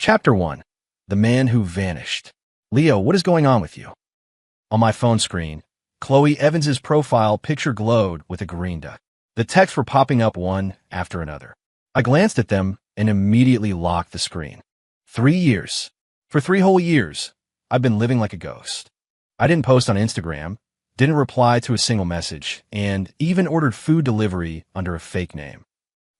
Chapter 1. The Man Who Vanished. Leo, what is going on with you? On my phone screen, Chloe Evans's profile picture glowed with a green duck. The texts were popping up one after another. I glanced at them and immediately locked the screen. 3 years. For 3 whole years, I've been living like a ghost. I didn't post on Instagram, didn't reply to a single message, and even ordered food delivery under a fake name.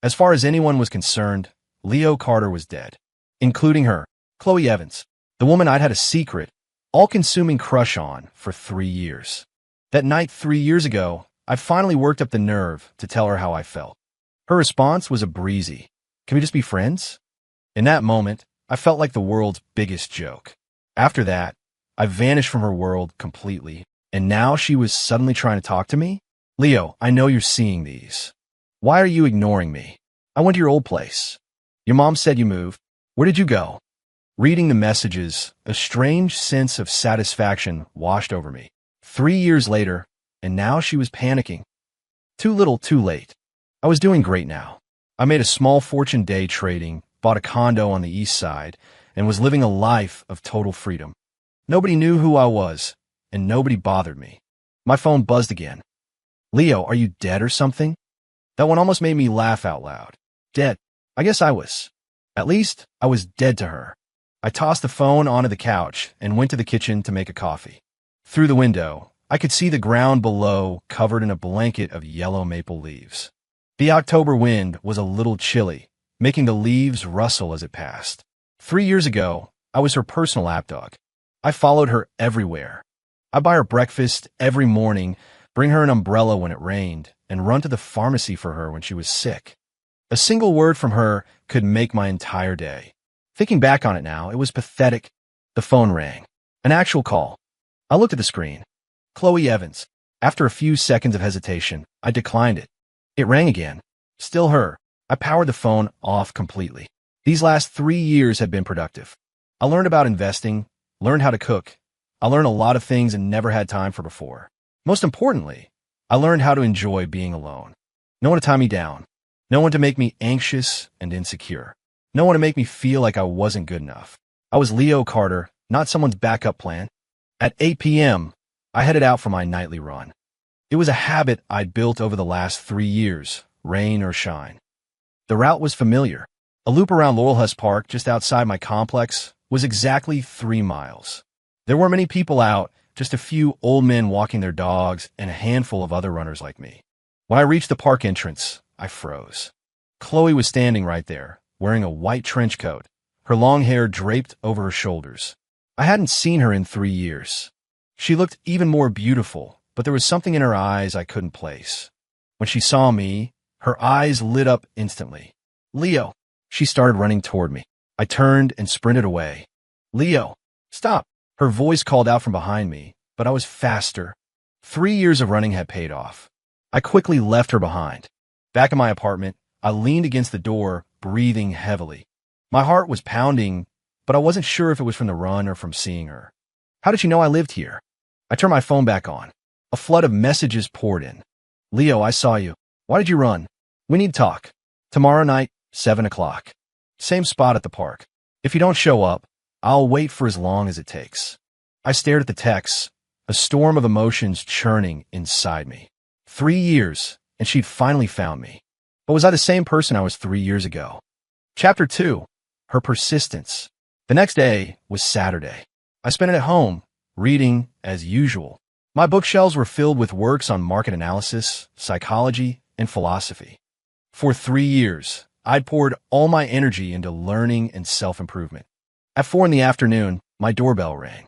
As far as anyone was concerned, Leo Carter was dead, including her, Chloe Evans, the woman I'd had a secret, all-consuming crush on for 3 years. That night 3 years ago, I finally worked up the nerve to tell her how I felt. Her response was a breezy, "Can we just be friends?" In that moment, I felt like the world's biggest joke. After that, I vanished from her world completely, and now she was suddenly trying to talk to me? Leo, I know you're seeing these. Why are you ignoring me? I went to your old place. Your mom said you moved. Where did you go? Reading the messages, a strange sense of satisfaction washed over me. 3 years later, and now she was panicking. Too little, too late. I was doing great now. I made a small fortune day trading, bought a condo on the east side, and was living a life of total freedom. Nobody knew who I was, and nobody bothered me. My phone buzzed again. Leo, are you dead or something? That one almost made me laugh out loud. Dead. I guess I was. At least, I was dead to her. I tossed the phone onto the couch and went to the kitchen to make a coffee. Through the window, I could see the ground below covered in a blanket of yellow maple leaves. The October wind was a little chilly, making the leaves rustle as it passed. 3 years ago, I was her personal lapdog. I followed her everywhere. I'd buy her breakfast every morning, bring her an umbrella when it rained, and run to the pharmacy for her when she was sick. A single word from her could make my entire day. Thinking back on it now, it was pathetic. The phone rang. An actual call. I looked at the screen. Chloe Evans. After a few seconds of hesitation, I declined it. It rang again. Still her. I powered the phone off completely. These last 3 years had been productive. I learned about investing, learned how to cook. I learned a lot of things I never had time for before. Most importantly, I learned how to enjoy being alone. No one to tie me down. No one to make me anxious and insecure. No one to make me feel like I wasn't good enough. I was Leo Carter, not someone's backup plan. At 8 p.m., I headed out for my nightly run. It was a habit I'd built over the last 3 years, rain or shine. The route was familiar. A loop around Laurelhurst Park, just outside my complex, was exactly 3 miles. There weren't many people out, just a few old men walking their dogs and a handful of other runners like me. When I reached the park entrance, I froze. Chloe was standing right there, wearing a white trench coat, her long hair draped over her shoulders. I hadn't seen her in 3 years. She looked even more beautiful, but there was something in her eyes I couldn't place. When she saw me, her eyes lit up instantly. Leo! She started running toward me. I turned and sprinted away. Leo! Stop! Her voice called out from behind me, but I was faster. 3 years of running had paid off. I quickly left her behind. Back in my apartment, I leaned against the door, breathing heavily. My heart was pounding, but I wasn't sure if it was from the run or from seeing her. How did she know I lived here? I turned my phone back on. A flood of messages poured in. Leo, I saw you. Why did you run? We need to talk. Tomorrow night, 7 o'clock. Same spot at the park. If you don't show up, I'll wait for as long as it takes. I stared at the texts, a storm of emotions churning inside me. 3 years, and she'd finally found me. But was I the same person I was 3 years ago? Chapter 2. Her Persistence. The next day was Saturday. I spent it at home, reading as usual. My bookshelves were filled with works on market analysis, psychology, and philosophy. For 3 years, I'd poured all my energy into learning and self-improvement. At 4 in the afternoon, my doorbell rang.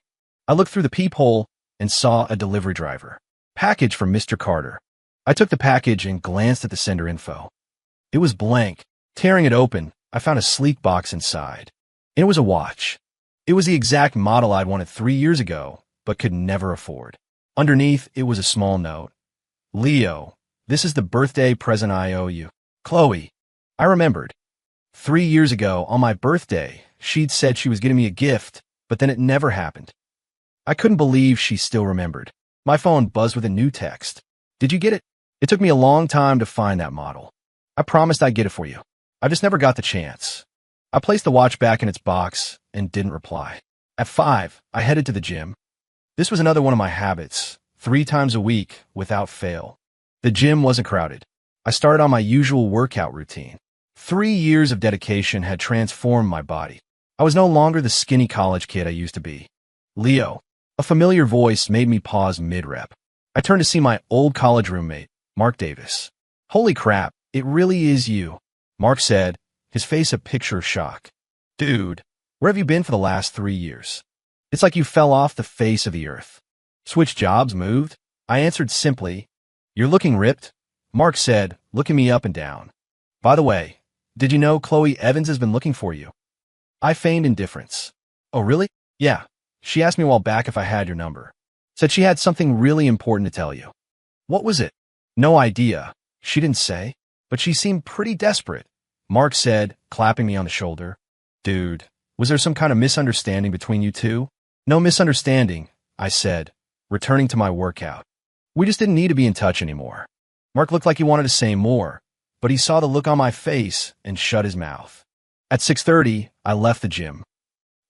I looked through the peephole and saw a delivery driver. Package from Mr. Carter. I took the package and glanced at the sender info. It was blank. Tearing it open, I found a sleek box inside. It was a watch. It was the exact model I'd wanted 3 years ago, but could never afford. Underneath, it was a small note. Leo, this is the birthday present I owe you. Chloe. I remembered. 3 years ago, on my birthday, she'd said she was getting me a gift, but then it never happened. I couldn't believe she still remembered. My phone buzzed with a new text. Did you get it? It took me a long time to find that model. I promised I'd get it for you. I just never got the chance. I placed the watch back in its box and didn't reply. At 5, I headed to the gym. This was another one of my habits, 3 times a week without fail. The gym wasn't crowded. I started on my usual workout routine. 3 years of dedication had transformed my body. I was no longer the skinny college kid I used to be. Leo. A familiar voice made me pause mid-rep. I turned to see my old college roommate, Mark Davis. Holy crap, it really is you, Mark said, his face a picture of shock. Dude, where have you been for the last 3 years? It's like you fell off the face of the earth. Switched jobs, moved? I answered simply, you're looking ripped, Mark said, looking me up and down. By the way, did you know Chloe Evans has been looking for you? I feigned indifference. Oh, really? Yeah. She asked me a while back if I had your number. Said she had something really important to tell you. What was it? No idea. She didn't say, but she seemed pretty desperate, Mark said, clapping me on the shoulder. Dude, was there some kind of misunderstanding between you two? No misunderstanding, I said, returning to my workout. We just didn't need to be in touch anymore. Mark looked like he wanted to say more, but he saw the look on my face and shut his mouth. At 6:30, I left the gym.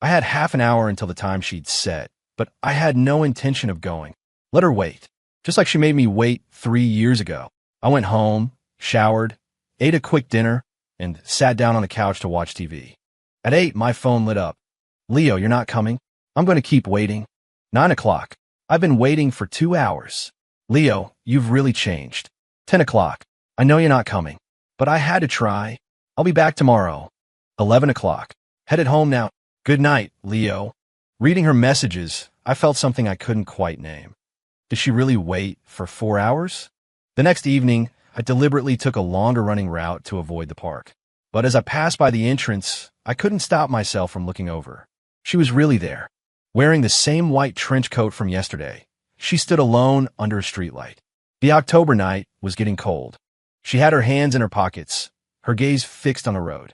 I had half an hour until the time she'd set, but I had no intention of going. Let her wait, just like she made me wait 3 years ago. I went home, showered, ate a quick dinner, and sat down on the couch to watch TV. At 8, my phone lit up. Leo, you're not coming? I'm going to keep waiting. 9 o'clock. I've been waiting for 2 hours. Leo, you've really changed. 10 o'clock. I know you're not coming, but I had to try. I'll be back tomorrow. 11 o'clock. Headed home now. Good night, Leo. Reading her messages, I felt something I couldn't quite name. Did she really wait for 4 hours? The next evening, I deliberately took a longer running route to avoid the park. But as I passed by the entrance, I couldn't stop myself from looking over. She was really there. Wearing the same white trench coat from yesterday, she stood alone under a streetlight. The October night was getting cold. She had her hands in her pockets, her gaze fixed on the road.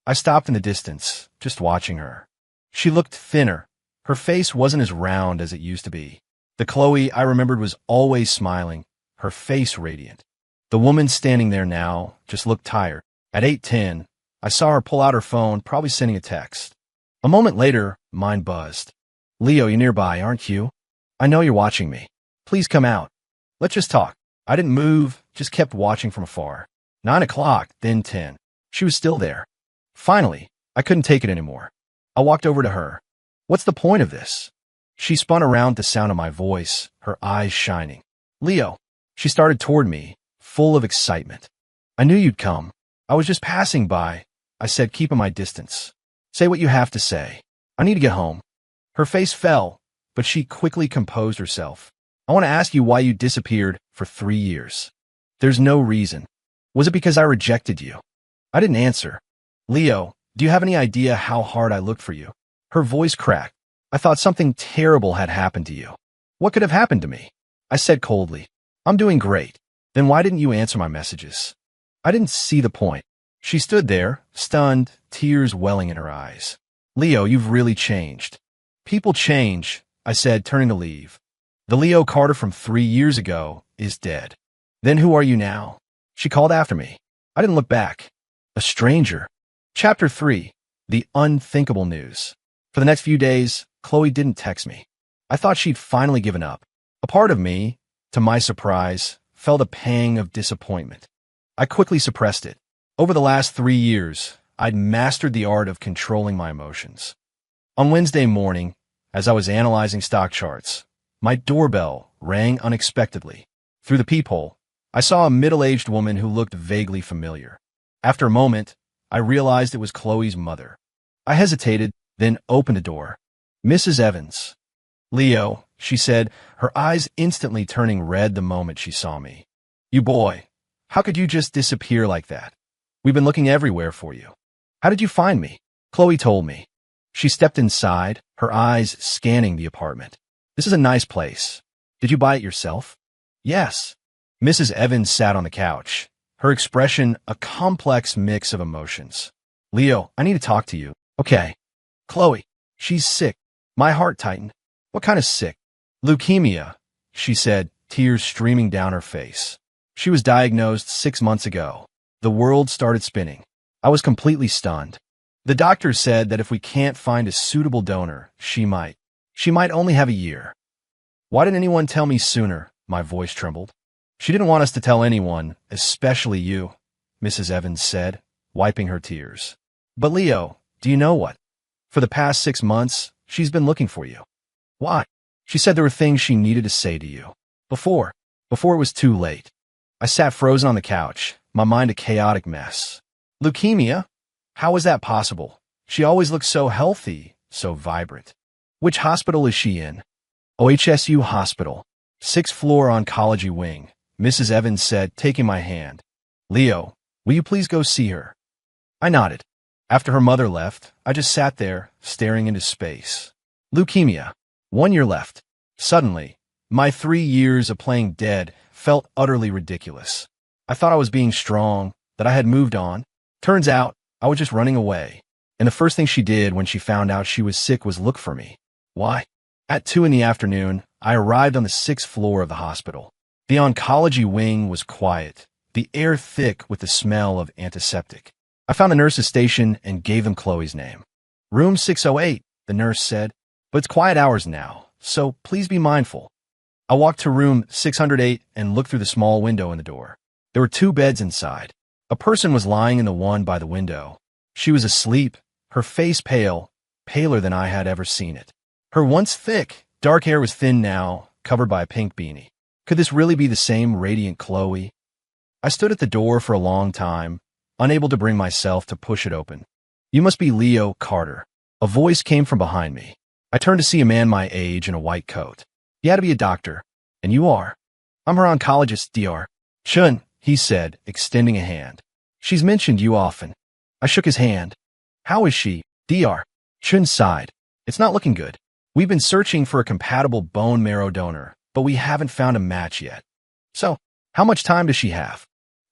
I stopped in the distance, just watching her. She looked thinner. Her face wasn't as round as it used to be. The Chloe I remembered was always smiling, her face radiant. The woman standing there now just looked tired. At 8:10, I saw her pull out her phone, probably sending a text. A moment later, mine buzzed. Leo, you're nearby, aren't you? I know you're watching me. Please come out. Let's just talk. I didn't move, just kept watching from afar. 9 o'clock, then 10. She was still there. Finally, I couldn't take it anymore. I walked over to her. What's the point of this? She spun around at the sound of my voice, her eyes shining. Leo. She started toward me, full of excitement. I knew you'd come. I was just passing by. I said, keeping my distance. Say what you have to say. I need to get home. Her face fell, but she quickly composed herself. I want to ask you why you disappeared for 3 years. There's no reason. Was it because I rejected you? I didn't answer. Leo, do you have any idea how hard I looked for you? Her voice cracked. I thought something terrible had happened to you. What could have happened to me? I said coldly. I'm doing great. Then why didn't you answer my messages? I didn't see the point. She stood there, stunned, tears welling in her eyes. Leo, you've really changed. People change, I said, turning to leave. The Leo Carter from 3 years ago is dead. Then who are you now? She called after me. I didn't look back. A stranger. Chapter 3. The unthinkable news. For the next few days, Chloe didn't text me. I thought she'd finally given up. A part of me, to my surprise, felt a pang of disappointment. I quickly suppressed it. Over the last 3 years, I'd mastered the art of controlling my emotions. On Wednesday morning, as I was analyzing stock charts, my doorbell rang unexpectedly. Through the peephole, I saw a middle-aged woman who looked vaguely familiar. After a moment, I realized it was Chloe's mother. I hesitated, then opened the door. Mrs. Evans. Leo, she said, her eyes instantly turning red the moment she saw me. You boy, how could you just disappear like that? We've been looking everywhere for you. How did you find me? Chloe told me. She stepped inside, her eyes scanning the apartment. This is a nice place. Did you buy it yourself? Yes. Mrs. Evans sat on the couch, her expression a complex mix of emotions. Leo, I need to talk to you. Okay. Chloe, she's sick. My heart tightened. What kind of sick? Leukemia, she said, tears streaming down her face. She was diagnosed 6 months ago. The world started spinning. I was completely stunned. The doctor said that if we can't find a suitable donor, she might. She might only have a year. Why didn't anyone tell me sooner? My voice trembled. She didn't want us to tell anyone, especially you, Mrs. Evans said, wiping her tears. But Leo, do you know what? For the past 6 months, she's been looking for you. Why? She said there were things she needed to say to you. Before it was too late. I sat frozen on the couch, my mind a chaotic mess. Leukemia? How was that possible? She always looked so healthy, so vibrant. Which hospital is she in? OHSU Hospital, 6th floor oncology wing, Mrs. Evans said, taking my hand. Leo, will you please go see her? I nodded. After her mother left, I just sat there, staring into space. Leukemia. 1 year left. Suddenly, my 3 years of playing dead felt utterly ridiculous. I thought I was being strong, that I had moved on. Turns out, I was just running away. And the first thing she did when she found out she was sick was look for me. Why? At 2 in the afternoon, I arrived on the 6th floor of the hospital. The oncology wing was quiet, the air thick with the smell of antiseptic. I found the nurse's station and gave them Chloe's name. Room 608, the nurse said, but it's quiet hours now, so please be mindful. I walked to room 608 and looked through the small window in the door. There were 2 beds inside. A person was lying in the one by the window. She was asleep, her face pale, paler than I had ever seen it. Her once thick, dark hair was thin now, covered by a pink beanie. Could this really be the same radiant Chloe? I stood at the door for a long time, unable to bring myself to push it open. You must be Leo Carter. A voice came from behind me. I turned to see a man my age in a white coat. He had to be a doctor. And you are? I'm her oncologist, Dr. Chun, he said, extending a hand. She's mentioned you often. I shook his hand. How is she? Dr. Chun sighed. It's not looking good. We've been searching for a compatible bone marrow donor, but we haven't found a match yet. So, how much time does she have?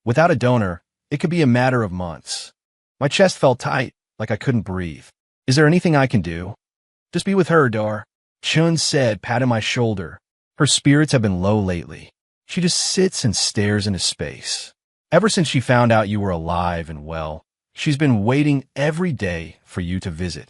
Without a donor, it could be a matter of months. My chest felt tight, like I couldn't breathe. Is there anything I can do? Just be with her, Dr. Chun said, patting my shoulder. Her spirits have been low lately. She just sits and stares into space. Ever since she found out you were alive and well, she's been waiting every day for you to visit.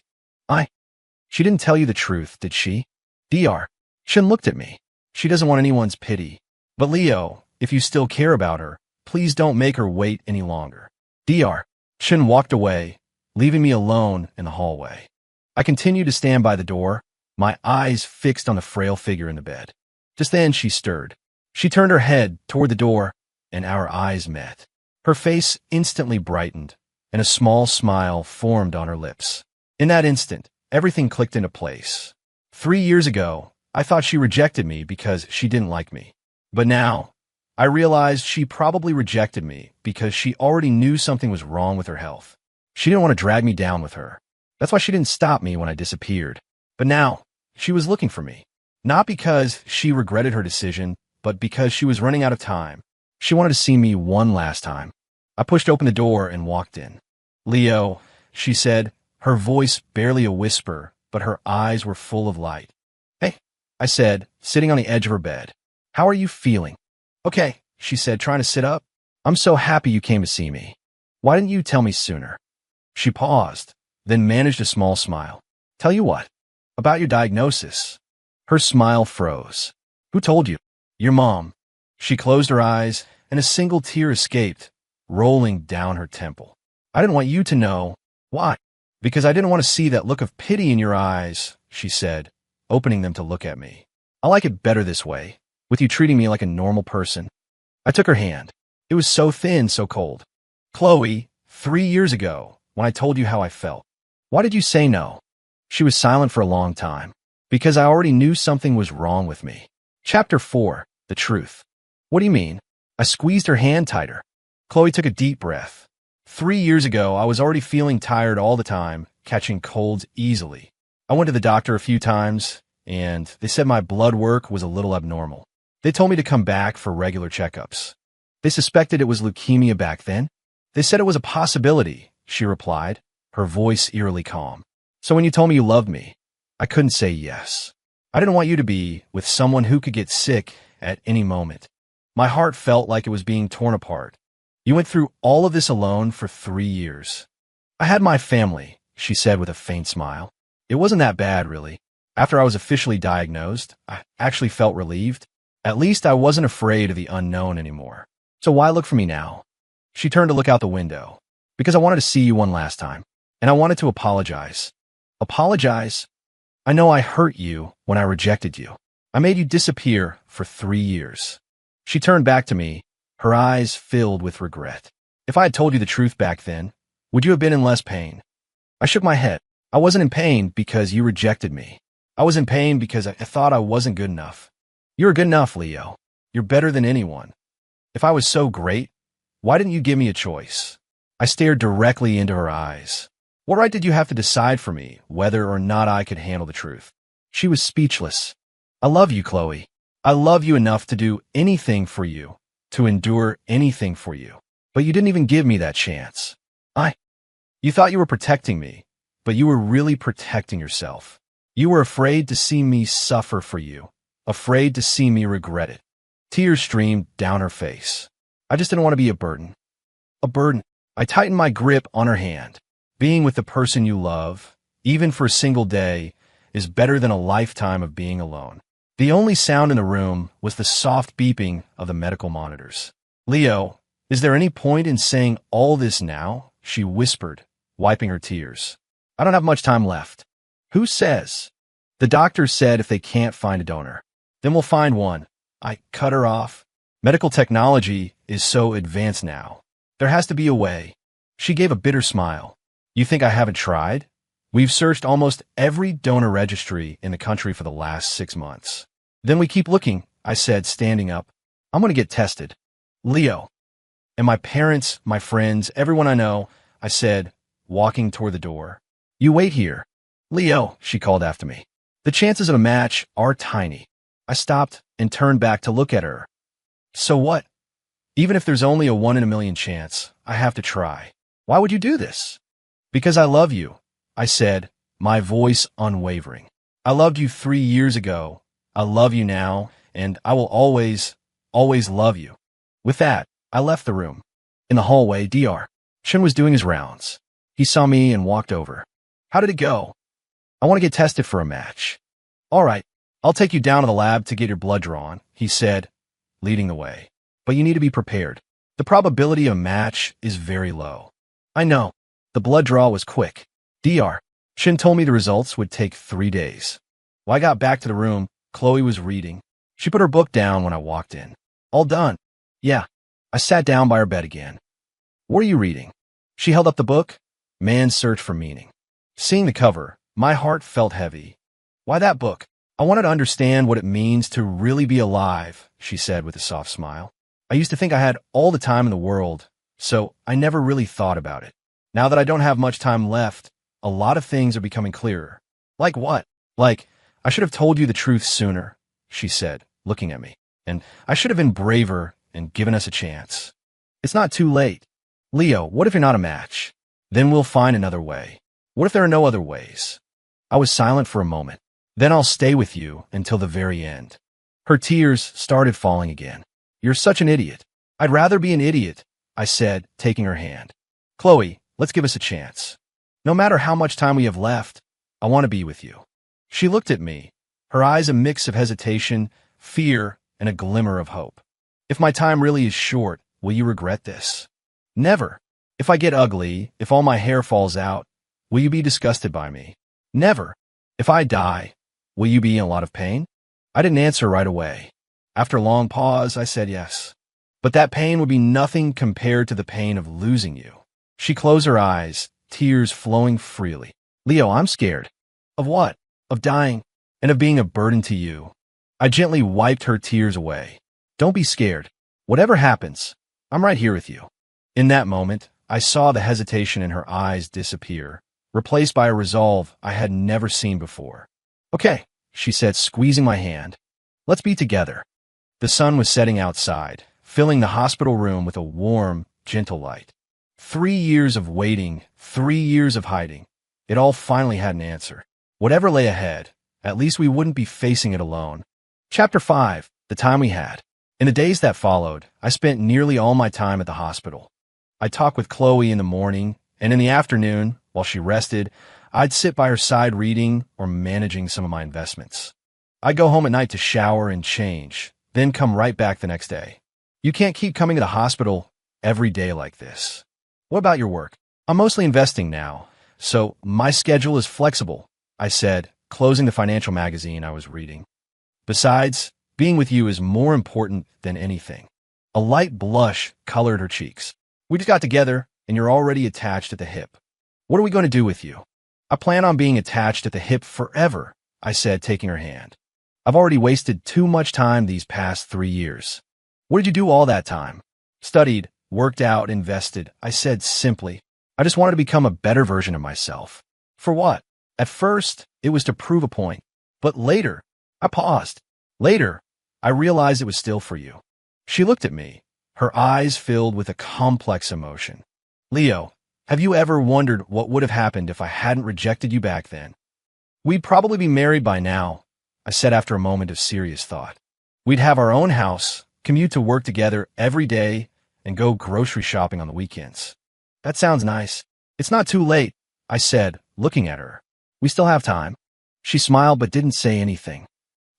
She didn't tell you the truth, did she? Dr. Chun looked at me. She doesn't want anyone's pity. But Leo, if you still care about her, please don't make her wait any longer. Dr. Chun walked away, leaving me alone in the hallway. I continued to stand by the door, my eyes fixed on the frail figure in the bed. Just then she stirred. She turned her head toward the door, and our eyes met. Her face instantly brightened, and a small smile formed on her lips. In that instant, everything clicked into place. 3 years ago, I thought she rejected me because she didn't like me. But now, I realized she probably rejected me because she already knew something was wrong with her health. She didn't want to drag me down with her. That's why she didn't stop me when I disappeared. But now, she was looking for me. Not because she regretted her decision, but because she was running out of time. She wanted to see me one last time. I pushed open the door and walked in. Leo, she said, her voice barely a whisper, but her eyes were full of light. Hey, I said, sitting on the edge of her bed. How are you feeling? Okay, she said, trying to sit up. I'm so happy you came to see me. Why didn't you tell me sooner? She paused, then managed a small smile. Tell you what? About your diagnosis. Her smile froze. Who told you? Your mom. She closed her eyes, and a single tear escaped, rolling down her temple. I didn't want you to know. Why? Because I didn't want to see that look of pity in your eyes, she said, opening them to look at me. I like it better this way, with you treating me like a normal person. I took her hand. It was so thin, so cold. Chloe, 3 years ago, when I told you how I felt. Why did you say no? She was silent for a long time. Because I already knew something was wrong with me. Chapter 4, The Truth. What do you mean? I squeezed her hand tighter. Chloe took a deep breath. 3 years ago, I was already feeling tired all the time, catching colds easily. I went to the doctor a few times, and they said my blood work was a little abnormal. They told me to come back for regular checkups. They suspected it was leukemia back then. They said it was a possibility, she replied, her voice eerily calm. So when you told me you loved me, I couldn't say yes. I didn't want you to be with someone who could get sick at any moment. My heart felt like it was being torn apart. You went through all of this alone for 3 years. I had my family, she said with a faint smile. It wasn't that bad, really. After I was officially diagnosed, I actually felt relieved. At least I wasn't afraid of the unknown anymore. So why look for me now? She turned to look out the window. Because I wanted to see you one last time. And I wanted to apologize. Apologize? I know I hurt you when I rejected you. I made you disappear for 3 years. She turned back to me, her eyes filled with regret. If I had told you the truth back then, would you have been in less pain? I shook my head. I wasn't in pain because you rejected me. I was in pain because I thought I wasn't good enough. You're good enough, Leo. You're better than anyone. If I was so great, why didn't you give me a choice? I stared directly into her eyes. What right did you have to decide for me whether or not I could handle the truth? She was speechless. I love you, Chloe. I love you enough to do anything for you, to endure anything for you. But you didn't even give me that chance. You thought you were protecting me, but you were really protecting yourself. You were afraid to see me suffer for you, afraid to see me regret it. Tears streamed down her face. I just didn't want to be a burden. A burden. I tightened my grip on her hand. Being with the person you love, even for a single day, is better than a lifetime of being alone. The only sound in the room was the soft beeping of the medical monitors. Leo, is there any point in saying all this now? She whispered, wiping her tears. I don't have much time left. Who says? The doctor said if they can't find a donor, then we'll find one. I cut her off. Medical technology is so advanced now. There has to be a way. She gave a bitter smile. You think I haven't tried? We've searched almost every donor registry in the country for the last 6 months. Then we keep looking, I said, standing up. I'm going to get tested. Leo. And my parents, my friends, everyone I know, I said, walking toward the door. You wait here. Leo, she called after me. The chances of a match are tiny. I stopped and turned back to look at her. So what? Even if there's only a 1 in a million chance, I have to try. Why would you do this? Because I love you, I said, my voice unwavering. I loved you 3 years ago. I love you now, and I will always, always love you. With that, I left the room. In the hallway, Dr. Chen was doing his rounds. He saw me and walked over. How did it go? I want to get tested for a match. All right, I'll take you down to the lab to get your blood drawn, he said, leading the way. But you need to be prepared. The probability of a match is very low. I know. The blood draw was quick. Dr. Chen told me the results would take 3 days. When I got back to the room, Chloe was reading. She put her book down when I walked in. All done. Yeah. I sat down by her bed again. What are you reading? She held up the book. Man's Search for Meaning. Seeing the cover, my heart felt heavy. Why that book? I wanted to understand what it means to really be alive, she said with a soft smile. I used to think I had all the time in the world, so I never really thought about it. Now that I don't have much time left, a lot of things are becoming clearer. Like what? Like, I should have told you the truth sooner, she said, looking at me. And I should have been braver and given us a chance. It's not too late. Leo, what if you're not a match? Then we'll find another way. What if there are no other ways? I was silent for a moment. Then I'll stay with you until the very end. Her tears started falling again. You're such an idiot. I'd rather be an idiot, I said, taking her hand. Chloe, let's give us a chance. No matter how much time we have left, I want to be with you. She looked at me, her eyes a mix of hesitation, fear, and a glimmer of hope. If my time really is short, will you regret this? Never. If I get ugly, if all my hair falls out, will you be disgusted by me? Never. If I die, will you be in a lot of pain? I didn't answer right away. After a long pause, I said yes. But that pain would be nothing compared to the pain of losing you. She closed her eyes, tears flowing freely. Leo, I'm scared. Of what? Of dying, and of being a burden to you. I gently wiped her tears away. Don't be scared. Whatever happens, I'm right here with you. In that moment, I saw the hesitation in her eyes disappear, replaced by a resolve I had never seen before. Okay, she said, squeezing my hand. Let's be together. The sun was setting outside, filling the hospital room with a warm, gentle light. 3 years of waiting, 3 years of hiding. It all finally had an answer. Whatever lay ahead, at least we wouldn't be facing it alone. Chapter 5. The Time We Had. In the days that followed, I spent nearly all my time at the hospital. I talked with Chloe in the morning, and in the afternoon, while she rested, I'd sit by her side reading or managing some of my investments. I'd go home at night to shower and change, then come right back the next day. You can't keep coming to the hospital every day like this. What about your work? I'm mostly investing now, so my schedule is flexible, I said, closing the financial magazine I was reading. Besides, being with you is more important than anything. A light blush colored her cheeks. We just got together, and you're already attached at the hip. What are we going to do with you? I plan on being attached at the hip forever, I said, taking her hand. I've already wasted too much time these past 3 years. What did you do all that time? Studied, worked out, invested, I said simply. I just wanted to become a better version of myself. For what? At first, it was to prove a point. But later, I paused. Later, I realized it was still for you. She looked at me, her eyes filled with a complex emotion. Leo, have you ever wondered what would have happened if I hadn't rejected you back then? We'd probably be married by now, I said after a moment of serious thought. We'd have our own house, commute to work together every day, and go grocery shopping on the weekends. That sounds nice. It's not too late, I said, looking at her. We still have time. She smiled but didn't say anything.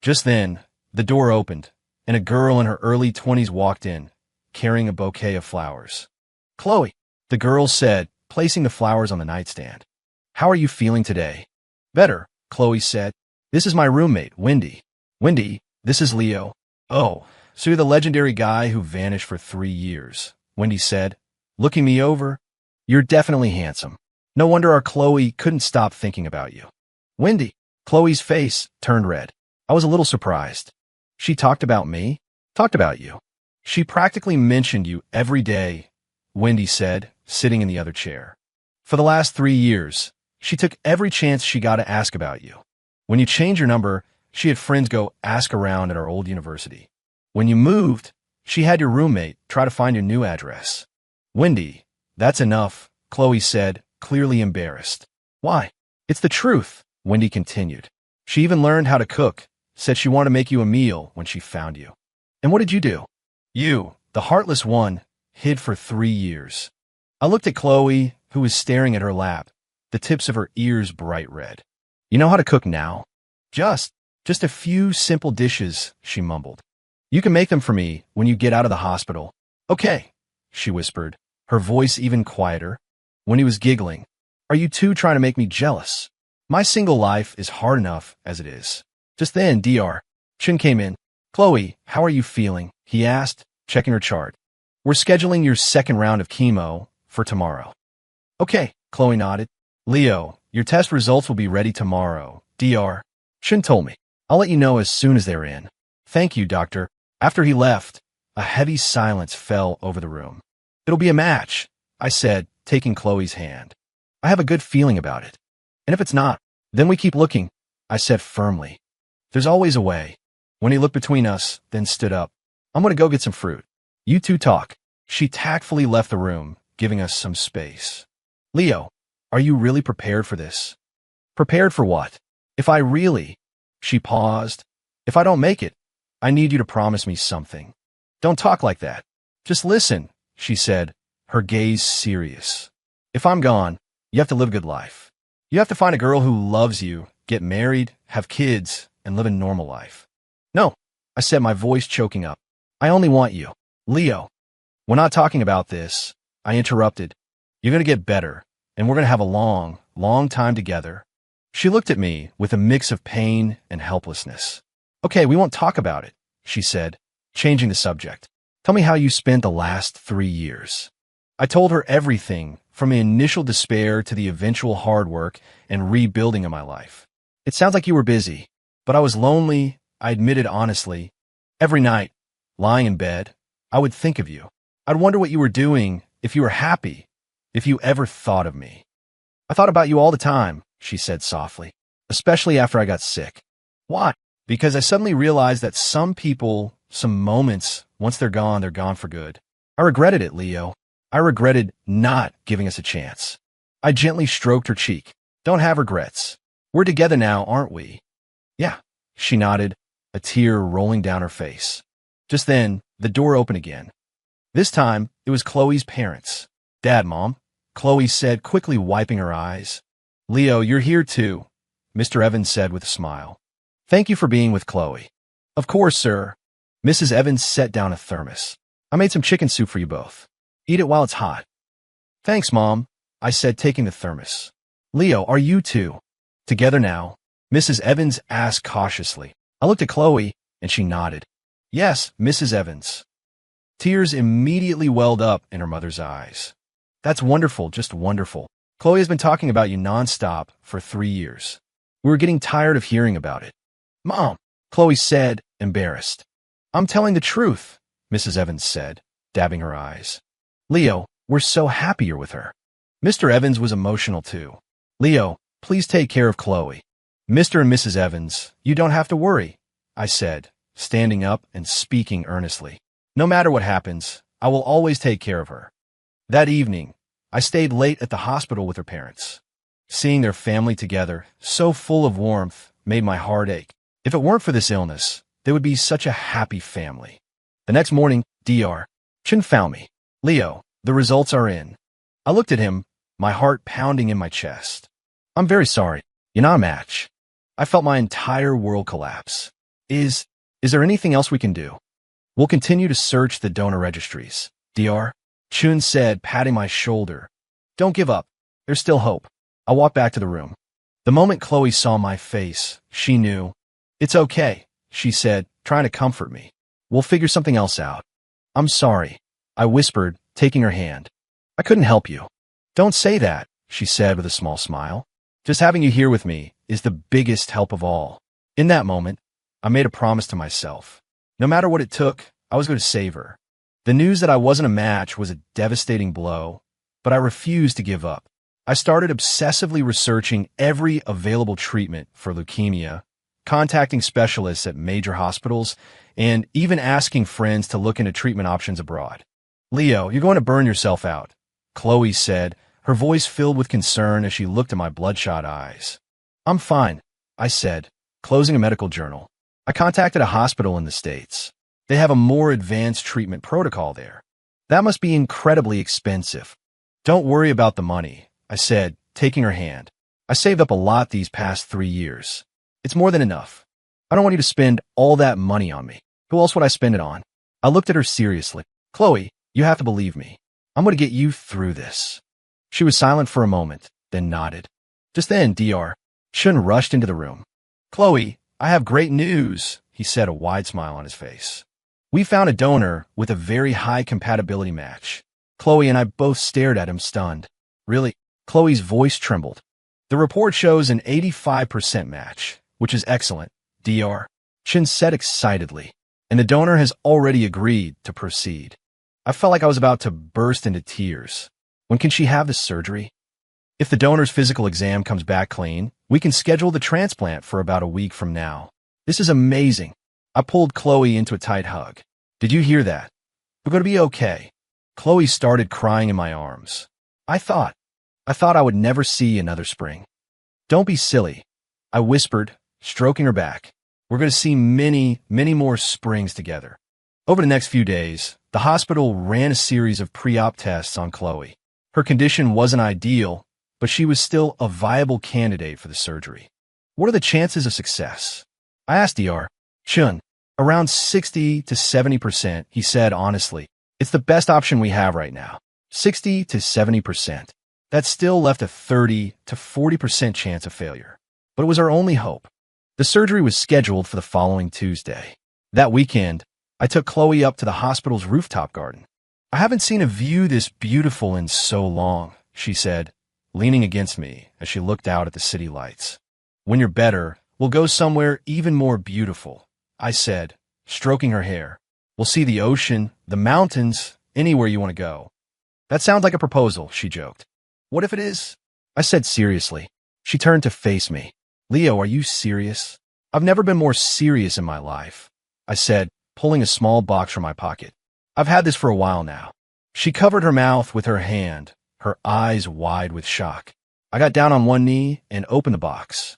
Just then, the door opened, and a girl in her early 20s walked in, carrying a bouquet of flowers. Chloe, the girl said, placing the flowers on the nightstand. How are you feeling today? Better, Chloe said. This is my roommate, Wendy. Wendy, this is Leo. Oh, so you're the legendary guy who vanished for 3 years, Wendy said, looking me over. You're definitely handsome. No wonder our Chloe couldn't stop thinking about you. Wendy, Chloe's face turned red. I was a little surprised. She talked about me? Talked about you. She practically mentioned you every day, Wendy said, sitting in the other chair. For the last 3 years, she took every chance she got to ask about you. When you changed your number, she had friends go ask around at our old university. When you moved, she had your roommate try to find your new address. Wendy, that's enough, Chloe said, clearly embarrassed. Why? It's the truth, Wendy continued. She even learned how to cook, said she wanted to make you a meal when she found you. And what did you do? You, the heartless one, hid for 3 years. I looked at Chloe, who was staring at her lap, the tips of her ears bright red. You know how to cook now? Just a few simple dishes, she mumbled. You can make them for me when you get out of the hospital. Okay, she whispered, her voice even quieter. When he was giggling, are you two trying to make me jealous? My single life is hard enough as it is. Just then, Dr. Chin came in. Chloe, how are you feeling? He asked, checking her chart. We're scheduling your second round of chemo for tomorrow. Okay, Chloe nodded. Leo, your test results will be ready tomorrow, Dr. Chin told me. I'll let you know as soon as they're in. Thank you, doctor. After he left, a heavy silence fell over the room. It'll be a match, I said, taking Chloe's hand. I have a good feeling about it. And if it's not, then we keep looking, I said firmly. There's always a way. When he looked between us, then stood up. I'm going to go get some fruit. You two talk. She tactfully left the room, giving us some space. Leo, are you really prepared for this? Prepared for what? If I really... She paused. If I don't make it, I need you to promise me something. Don't talk like that. Just listen, she said, her gaze serious. If I'm gone, you have to live a good life. You have to find a girl who loves you, get married, have kids, and live a normal life. No, I said, my voice choking up. I only want you. Leo, we're not talking about this, I interrupted. You're going to get better, and we're going to have a long, long time together. She looked at me with a mix of pain and helplessness. Okay, we won't talk about it, she said, changing the subject. Tell me how you spent the last 3 years. I told her everything, from the initial despair to the eventual hard work and rebuilding of my life. It sounds like you were busy, but I was lonely, I admitted honestly. Every night, lying in bed, I would think of you. I'd wonder what you were doing, if you were happy, if you ever thought of me. I thought about you all the time, she said softly, especially after I got sick. Why? Because I suddenly realized that some people, some moments, once they're gone for good. I regretted it, Leo. I regretted not giving us a chance. I gently stroked her cheek. Don't have regrets. We're together now, aren't we? Yeah, she nodded, a tear rolling down her face. Just then, the door opened again. This time, it was Chloe's parents. Dad, Mom, Chloe said, quickly wiping her eyes. Leo, you're here too, Mr. Evans said with a smile. Thank you for being with Chloe. Of course, sir. Mrs. Evans set down a thermos. I made some chicken soup for you both. Eat it while it's hot. Thanks, Mom, I said, taking the thermos. Leo, are you two together now? Mrs. Evans asked cautiously. I looked at Chloe, and she nodded. Yes, Mrs. Evans. Tears immediately welled up in her mother's eyes. That's wonderful, just wonderful. Chloe has been talking about you nonstop for 3 years. We were getting tired of hearing about it. Mom, Chloe said, embarrassed. I'm telling the truth, Mrs. Evans said, dabbing her eyes. Leo, we're so happy you're with her. Mr. Evans was emotional too. Leo, please take care of Chloe. Mr. and Mrs. Evans, you don't have to worry, I said, standing up and speaking earnestly. No matter what happens, I will always take care of her. That evening, I stayed late at the hospital with her parents. Seeing their family together, so full of warmth, made my heart ache. If it weren't for this illness, they would be such a happy family. The next morning, Dr. Chen found me. Leo, the results are in. I looked at him, my heart pounding in my chest. I'm very sorry. You're not a match. I felt my entire world collapse. Is there anything else we can do? We'll continue to search the donor registries, Dr. Chun said, patting my shoulder. Don't give up. There's still hope. I walked back to the room. The moment Chloe saw my face, she knew. It's okay, she said, trying to comfort me. We'll figure something else out. I'm sorry, I whispered, taking her hand. I couldn't help you. Don't say that, she said with a small smile. Just having you here with me is the biggest help of all. In that moment, I made a promise to myself. No matter what it took, I was going to save her. The news that I wasn't a match was a devastating blow, but I refused to give up. I started obsessively researching every available treatment for leukemia, contacting specialists at major hospitals, and even asking friends to look into treatment options abroad. Leo, you're going to burn yourself out, Chloe said, her voice filled with concern as she looked at my bloodshot eyes. I'm fine, I said, closing a medical journal. I contacted a hospital in the States. They have a more advanced treatment protocol there. That must be incredibly expensive. Don't worry about the money, I said, taking her hand. I saved up a lot these past 3 years. It's more than enough. I don't want you to spend all that money on me. Who else would I spend it on? I looked at her seriously. Chloe, you have to believe me. I'm going to get you through this. She was silent for a moment, then nodded. Just then, Dr. Chun rushed into the room. Chloe, I have great news, he said, a wide smile on his face. We found a donor with a very high compatibility match. Chloe and I both stared at him, stunned. Really? Chloe's voice trembled. The report shows an 85% match, which is excellent, Dr. Chun said excitedly, and the donor has already agreed to proceed. I felt like I was about to burst into tears. When can she have the surgery? If the donor's physical exam comes back clean, we can schedule the transplant for about a week from now. This is amazing. I pulled Chloe into a tight hug. Did you hear that? We're going to be okay. Chloe started crying in my arms. I thought I would never see another spring. Don't be silly, I whispered, stroking her back. We're going to see many, many more springs together. Over the next few days, the hospital ran a series of pre-op tests on Chloe. Her condition wasn't ideal, but she was still a viable candidate for the surgery. What are the chances of success? I asked Dr. Chun. Around 60 to 70%, he said honestly. It's the best option we have right now. 60 to 70%. That still left a 30 to 40% chance of failure. But it was our only hope. The surgery was scheduled for the following Tuesday. That weekend, I took Chloe up to the hospital's rooftop garden. I haven't seen a view this beautiful in so long, she said, leaning against me as she looked out at the city lights. When you're better, we'll go somewhere even more beautiful, I said, stroking her hair. We'll see the ocean, the mountains, anywhere you want to go. That sounds like a proposal, she joked. What if it is? I said seriously. She turned to face me. Leo, are you serious? I've never been more serious in my life, I said, pulling a small box from my pocket. I've had this for a while now. She covered her mouth with her hand, her eyes wide with shock. I got down on one knee and opened the box.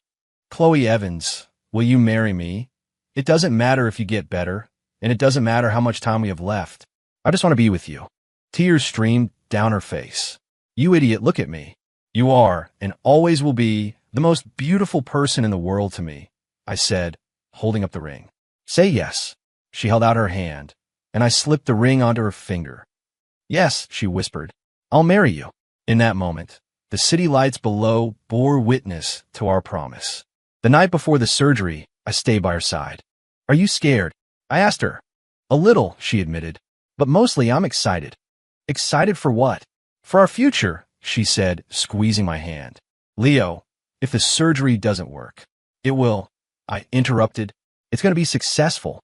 Chloe Evans, will you marry me? It doesn't matter if you get better, and it doesn't matter how much time we have left. I just want to be with you. Tears streamed down her face. You idiot, look at me. You are, and always will be, the most beautiful person in the world to me, I said, holding up the ring. Say yes. She held out her hand, and I slipped the ring onto her finger. Yes, she whispered. I'll marry you. In that moment, the city lights below bore witness to our promise. The night before the surgery, I stayed by her side. Are you scared? I asked her. A little, she admitted, but mostly I'm excited. Excited for what? For our future, she said, squeezing my hand. Leo, if the surgery doesn't work, it will, I interrupted. It's going to be successful.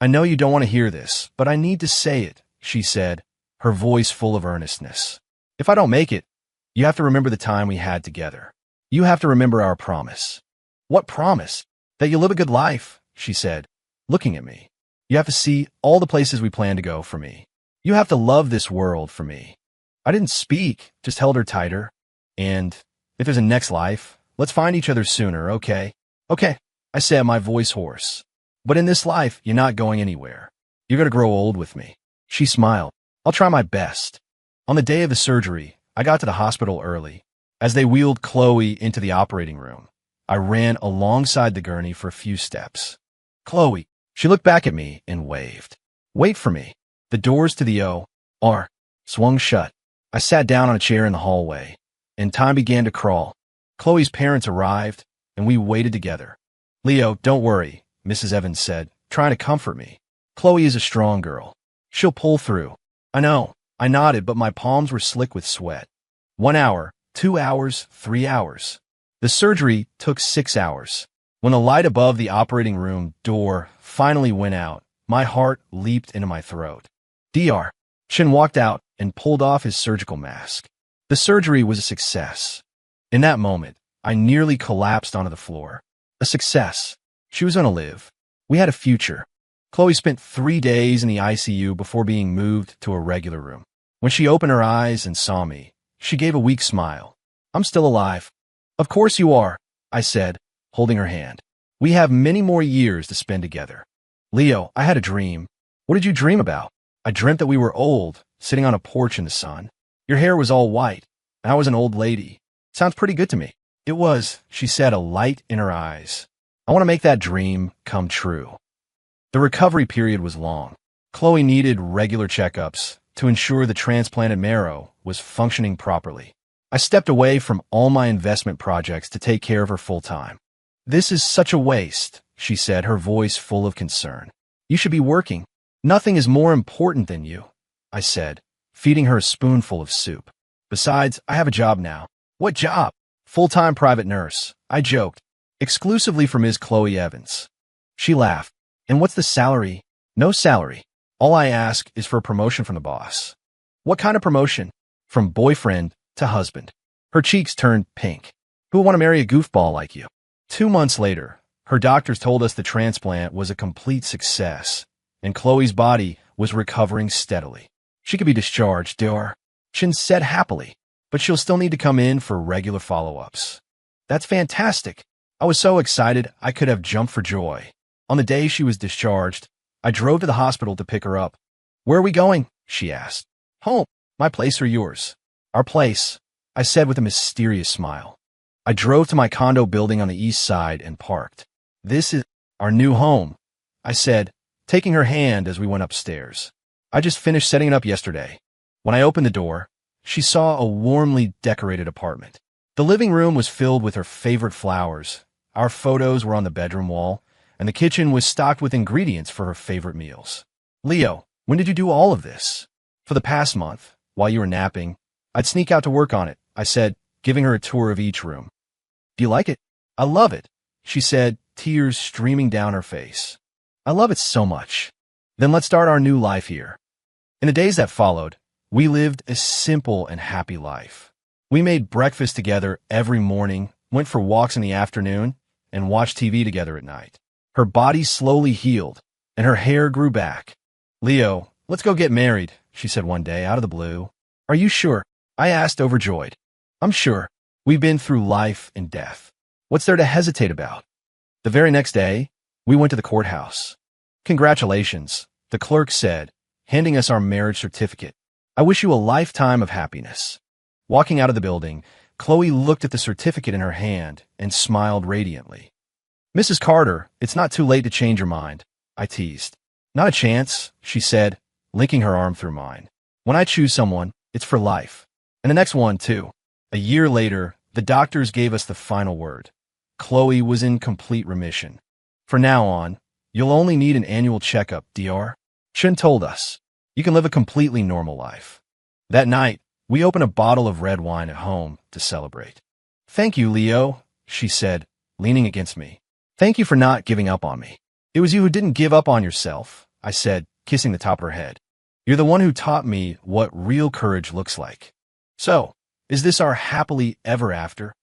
I know you don't want to hear this, but I need to say it, she said, her voice full of earnestness. If I don't make it, you have to remember the time we had together. You have to remember our promise. What promise? That you'll live a good life, she said, looking at me. You have to see all the places we plan to go for me. You have to love this world for me. I didn't speak, just held her tighter. And if there's a next life, let's find each other sooner, okay? Okay, I said, my voice hoarse. But in this life, you're not going anywhere. You're going to grow old with me. She smiled. I'll try my best. On the day of the surgery, I got to the hospital early. As they wheeled Chloe into the operating room, I ran alongside the gurney for a few steps. Chloe, she looked back at me and waved. Wait for me. The doors to the OR swung shut. I sat down on a chair in the hallway, and time began to crawl. Chloe's parents arrived, and we waited together. Leo, don't worry, Mrs. Evans said, trying to comfort me. Chloe is a strong girl. She'll pull through. I know. I nodded, but my palms were slick with sweat. 1 hour, 2 hours, 3 hours. The surgery took 6 hours. When the light above the operating room door finally went out, my heart leaped into my throat. Dr. Shin walked out and pulled off his surgical mask. The surgery was a success. In that moment, I nearly collapsed onto the floor. A success. She was going to live. We had a future. Chloe spent 3 days in the ICU before being moved to a regular room. When she opened her eyes and saw me, she gave a weak smile. I'm still alive. Of course you are, I said, holding her hand. We have many more years to spend together. Leo, I had a dream. What did you dream about? I dreamt that we were old, sitting on a porch in the sun. Your hair was all white, and I was an old lady. Sounds pretty good to me. It was, she said, a light in her eyes. I want to make that dream come true. The recovery period was long. Chloe needed regular checkups to ensure the transplanted marrow was functioning properly. I stepped away from all my investment projects to take care of her full-time. This is such a waste, she said, her voice full of concern. You should be working. Nothing is more important than you, I said, feeding her a spoonful of soup. Besides, I have a job now. What job? Full-time private nurse, I joked, exclusively for Ms. Chloe Evans. She laughed. And what's the salary? No salary. All I ask is for a promotion from the boss. What kind of promotion? From boyfriend to husband. Her cheeks turned pink. Who would want to marry a goofball like you? 2 months later, her doctors told us the transplant was a complete success, and Chloe's body was recovering steadily. She could be discharged, Dr. Shin said happily, but she'll still need to come in for regular follow-ups. That's fantastic. I was so excited I could have jumped for joy. On the day she was discharged, I drove to the hospital to pick her up. Where are we going? She asked. Home. My place or yours? Our place, I said with a mysterious smile. I drove to my condo building on the east side and parked. This is our new home, I said, taking her hand as we went upstairs. I just finished setting it up yesterday. When I opened the door, she saw a warmly decorated apartment. The living room was filled with her favorite flowers. Our photos were on the bedroom wall, and the kitchen was stocked with ingredients for her favorite meals. Leo, when did you do all of this? For the past month, while you were napping, I'd sneak out to work on it, I said, giving her a tour of each room. Do you like it? I love it, she said, tears streaming down her face. I love it so much. Then let's start our new life here. In the days that followed, we lived a simple and happy life. We made breakfast together every morning, went for walks in the afternoon, and watched TV together at night. Her body slowly healed, and her hair grew back. Leo, let's go get married, she said one day out of the blue. Are you sure? I asked, overjoyed. I'm sure. We've been through life and death. What's there to hesitate about? The very next day, we went to the courthouse. Congratulations, the clerk said, handing us our marriage certificate. I wish you a lifetime of happiness. Walking out of the building, Chloe looked at the certificate in her hand and smiled radiantly. Mrs. Carter, it's not too late to change your mind, I teased. Not a chance, she said, linking her arm through mine. When I choose someone, it's for life. And the next one, too. A year later, the doctors gave us the final word. Chloe was in complete remission. From now on, you'll only need an annual checkup, Dr. Shin told us. You can live a completely normal life. That night, we opened a bottle of red wine at home to celebrate. Thank you, Leo, she said, leaning against me. Thank you for not giving up on me. It was you who didn't give up on yourself, I said, kissing the top of her head. You're the one who taught me what real courage looks like. So, is this our happily ever after?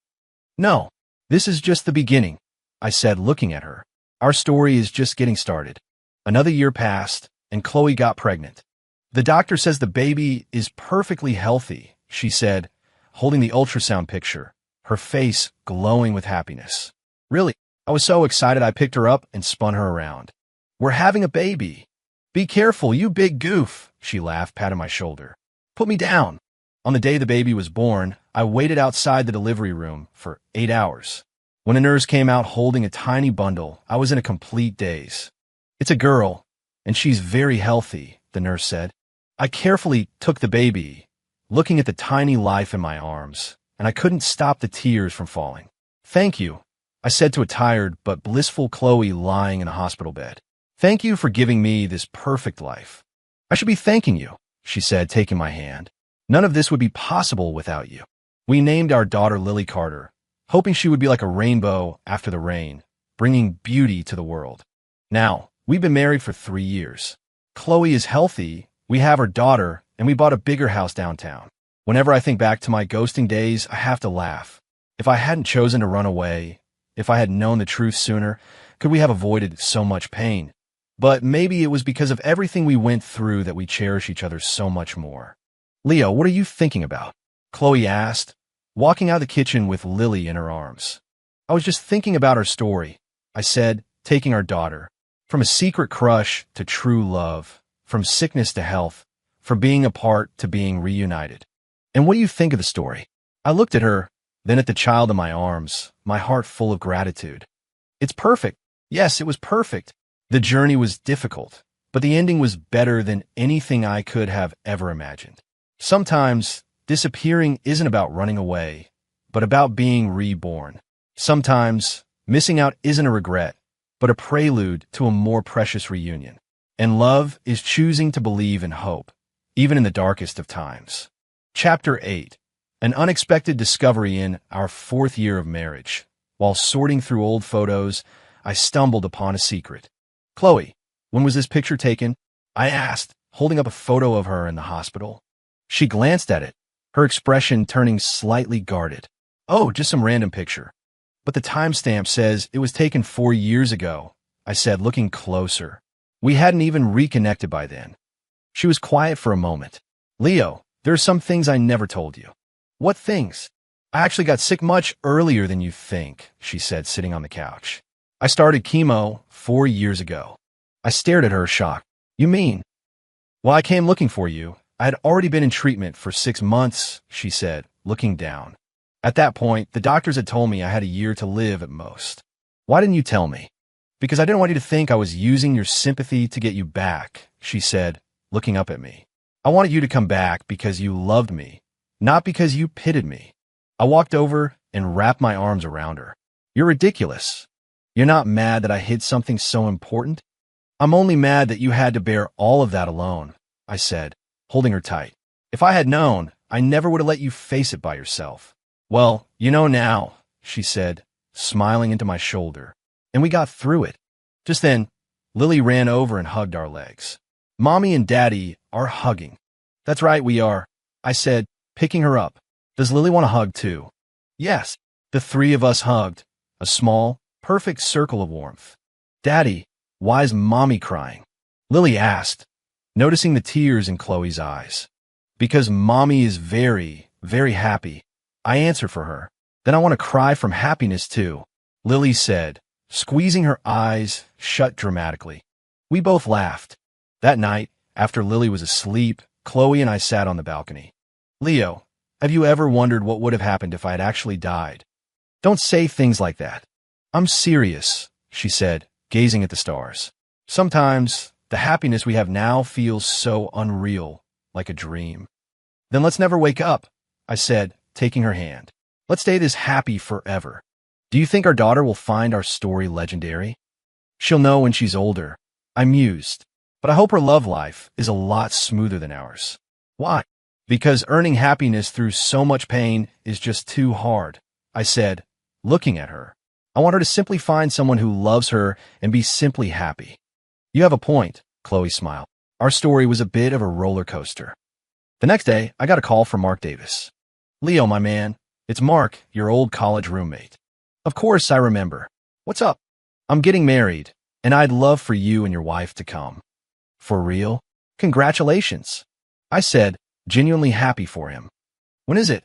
No, this is just the beginning, I said, looking at her. Our story is just getting started. Another year passed, and Chloe got pregnant. The doctor says the baby is perfectly healthy, she said, holding the ultrasound picture, her face glowing with happiness. Really, I was so excited I picked her up and spun her around. We're having a baby. Be careful, you big goof, she laughed, patting my shoulder. Put me down. On the day the baby was born, I waited outside the delivery room for 8 hours. When a nurse came out holding a tiny bundle, I was in a complete daze. It's a girl, and she's very healthy, the nurse said. I carefully took the baby, looking at the tiny life in my arms, and I couldn't stop the tears from falling. Thank you, I said to a tired but blissful Chloe lying in a hospital bed. Thank you for giving me this perfect life. I should be thanking you, she said, taking my hand. None of this would be possible without you. We named our daughter Lily Carter, hoping she would be like a rainbow after the rain, bringing beauty to the world. Now, we've been married for 3 years. Chloe is healthy, we have her daughter, and we bought a bigger house downtown. Whenever I think back to my ghosting days, I have to laugh. If I hadn't chosen to run away, if I had known the truth sooner, could we have avoided so much pain? But maybe it was because of everything we went through that we cherish each other so much more. Leo, what are you thinking about? Chloe asked, walking out of the kitchen with Lily in her arms. I was just thinking about our story, I said, taking our daughter. From a secret crush to true love, from sickness to health, from being apart to being reunited. And what do you think of the story? I looked at her, then at the child in my arms, my heart full of gratitude. It's perfect. Yes, it was perfect. The journey was difficult, but the ending was better than anything I could have ever imagined. Sometimes, disappearing isn't about running away, but about being reborn. Sometimes, missing out isn't a regret, but a prelude to a more precious reunion. And love is choosing to believe in hope, even in the darkest of times. Chapter 8. An unexpected discovery in our 4th year of marriage. While sorting through old photos, I stumbled upon a secret. Chloe, when was this picture taken? I asked, holding up a photo of her in the hospital. She glanced at it, her expression turning slightly guarded. Oh, just some random picture. But the timestamp says it was taken 4 years ago, I said, looking closer. We hadn't even reconnected by then. She was quiet for a moment. Leo, there are some things I never told you. What things? I actually got sick much earlier than you think, she said, sitting on the couch. I started chemo 4 years ago. I stared at her, shocked. You mean? Well, I came looking for you. I had already been in treatment for 6 months, she said, looking down. At that point, the doctors had told me I had a year to live at most. Why didn't you tell me? Because I didn't want you to think I was using your sympathy to get you back, she said, looking up at me. I wanted you to come back because you loved me, not because you pitied me. I walked over and wrapped my arms around her. You're ridiculous. You're not mad that I hid something so important? I'm only mad that you had to bear all of that alone, I said, holding her tight. If I had known, I never would have let you face it by yourself. Well, you know now, she said, smiling into my shoulder. And we got through it. Just then, Lily ran over and hugged our legs. Mommy and Daddy are hugging. That's right, we are, I said, picking her up. Does Lily want a hug too? Yes, the 3 of us hugged, a small, perfect circle of warmth. Daddy, why is Mommy crying? Lily asked, noticing the tears in Chloe's eyes. Because Mommy is very, very happy, I answered for her. Then I want to cry from happiness too, Lily said, squeezing her eyes shut dramatically. We both laughed. That night, after Lily was asleep, Chloe and I sat on the balcony. Leo, Have you ever wondered what would have happened if I had actually died? Don't say things like that. I'm serious, she said, gazing at the stars. Sometimes, the happiness we have now feels so unreal, like a dream. Then let's never wake up, I said, taking her hand. Let's stay this happy forever. Do you think our daughter will find our story legendary? She'll know when she's older, I mused, but I hope her love life is a lot smoother than ours. Why? Because earning happiness through so much pain is just too hard, I said, looking at her. I want her to simply find someone who loves her and be simply happy. You have a point, Chloe smiled. Our story was a bit of a roller coaster. The next day, I got a call from Mark Davis. Leo, my man, it's Mark, your old college roommate. Of course, I remember. What's up? I'm getting married, and I'd love for you and your wife to come. For real? Congratulations, I said, genuinely happy for him. When is it?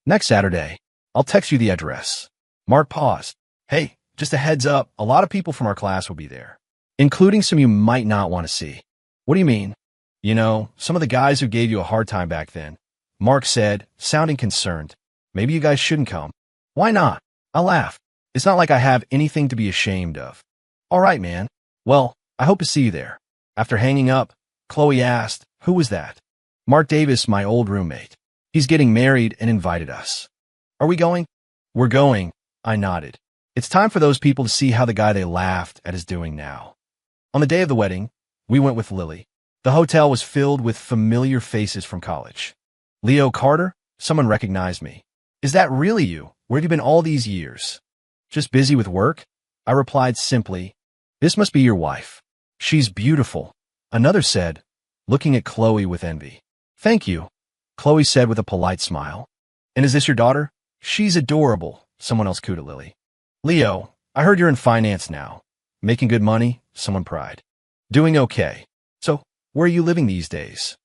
Next Saturday. I'll text you the address. Mark paused. Hey, just a heads up, a lot of people from our class will be there, including some you might not want to see. What do you mean? You know, some of the guys who gave you a hard time back then. Mark said, sounding concerned. Maybe you guys shouldn't come. Why not? I laughed. It's not like I have anything to be ashamed of. All right, man. Well, I hope to see you there. After hanging up, Chloe asked, who was that? Mark Davis, my old roommate. He's getting married and invited us. Are we going? We're going, I nodded. It's time for those people to see how the guy they laughed at is doing now. On the day of the wedding, we went with Lily. The hotel was filled with familiar faces from college. Leo Carter? Someone recognized me. Is that really you? Where have you been all these years? Just busy with work? I replied simply, this must be your wife. She's beautiful. Another said, looking at Chloe with envy. Thank you, Chloe said with a polite smile. And is this your daughter? She's adorable, someone else cooed at Lily. Leo, I heard you're in finance now. Making good money? Someone pried. Doing okay. So, where are you living these days?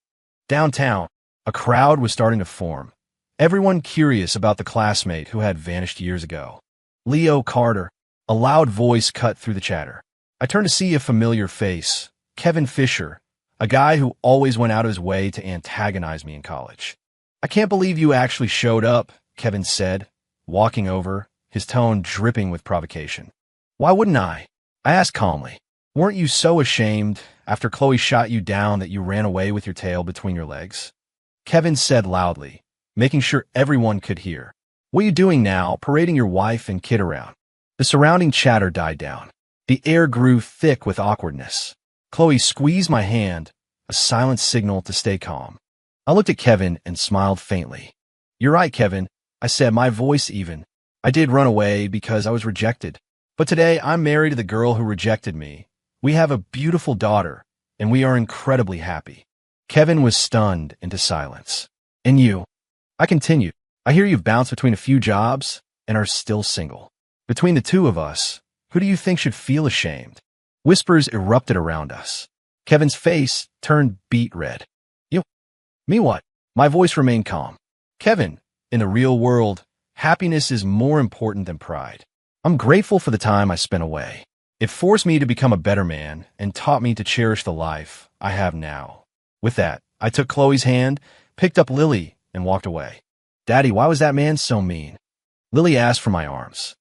Downtown. A crowd was starting to form. Everyone curious about the classmate who had vanished years ago. Leo Carter. A loud voice cut through the chatter. I turned to see a familiar face. Kevin Fisher, a guy who always went out of his way to antagonize me in college. I can't believe you actually showed up, Kevin said, walking over, his tone dripping with provocation. Why wouldn't I? I asked calmly. Weren't you so ashamed after Chloe shot you down that you ran away with your tail between your legs? Kevin said loudly, making sure everyone could hear. What are you doing now, parading your wife and kid around? The surrounding chatter died down. The air grew thick with awkwardness. Chloe squeezed my hand, a silent signal to stay calm. I looked at Kevin and smiled faintly. You're right, Kevin, I said, my voice even. I did run away because I was rejected. But today I'm married to the girl who rejected me. We have a beautiful daughter, and we are incredibly happy. Kevin was stunned into silence. And you? I continued. I hear you've bounced between a few jobs and are still single. Between the two of us, who do you think should feel ashamed? Whispers erupted around us. Kevin's face turned beet red. You? Me what? My voice remained calm. Kevin, in the real world, happiness is more important than pride. I'm grateful for the time I spent away. It forced me to become a better man and taught me to cherish the life I have now. With that, I took Chloe's hand, picked up Lily, and walked away. Daddy, why was that man so mean? Lily asked for my arms.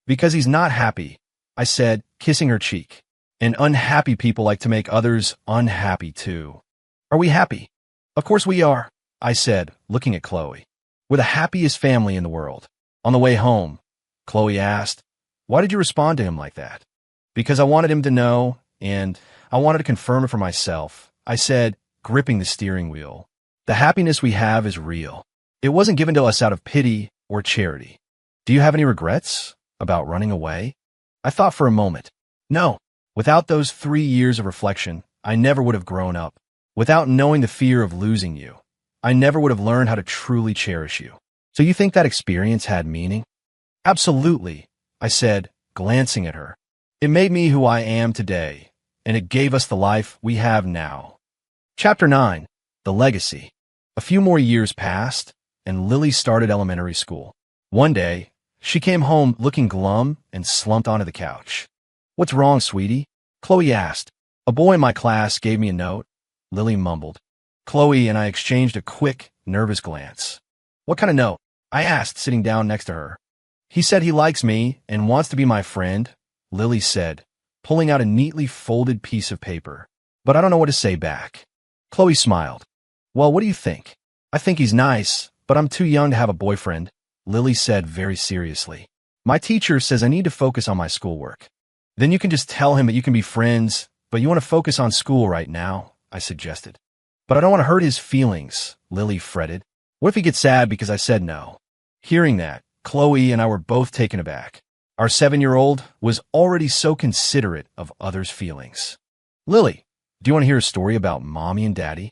Because he's not happy, I said, kissing her cheek. And unhappy people like to make others unhappy too. Are we happy? Of course we are, I said, looking at Chloe. We're the happiest family in the world. On the way home, Chloe asked, why did you respond to him like that? Because I wanted him to know, and I wanted to confirm it for myself. I said, gripping the steering wheel. The happiness we have is real. It wasn't given to us out of pity or charity. Do you have any regrets about running away? I thought for a moment. No. Without those 3 years of reflection, I never would have grown up. Without knowing the fear of losing you, I never would have learned how to truly cherish you. So you think that experience had meaning? Absolutely, I said, glancing at her. It made me who I am today, and it gave us the life we have now. Chapter 9. The Legacy. A few more years passed, and Lily started elementary school. One day, she came home looking glum and slumped onto the couch. What's wrong, sweetie? Chloe asked. A boy in my class gave me a note. Lily mumbled. Chloe and I exchanged a quick, nervous glance. What kind of note? I asked, sitting down next to her. He said he likes me and wants to be my friend, Lily said, pulling out a neatly folded piece of paper. But I don't know what to say back. Chloe smiled. Well, what do you think? I think he's nice, but I'm too young to have a boyfriend, Lily said very seriously. My teacher says I need to focus on my schoolwork. Then you can just tell him that you can be friends, but you want to focus on school right now, I suggested. But I don't want to hurt his feelings, Lily fretted. What if he gets sad because I said no? Hearing that, Chloe and I were both taken aback. Our 7-year-old was already so considerate of others' feelings. Lily, do you want to hear a story about Mommy and Daddy?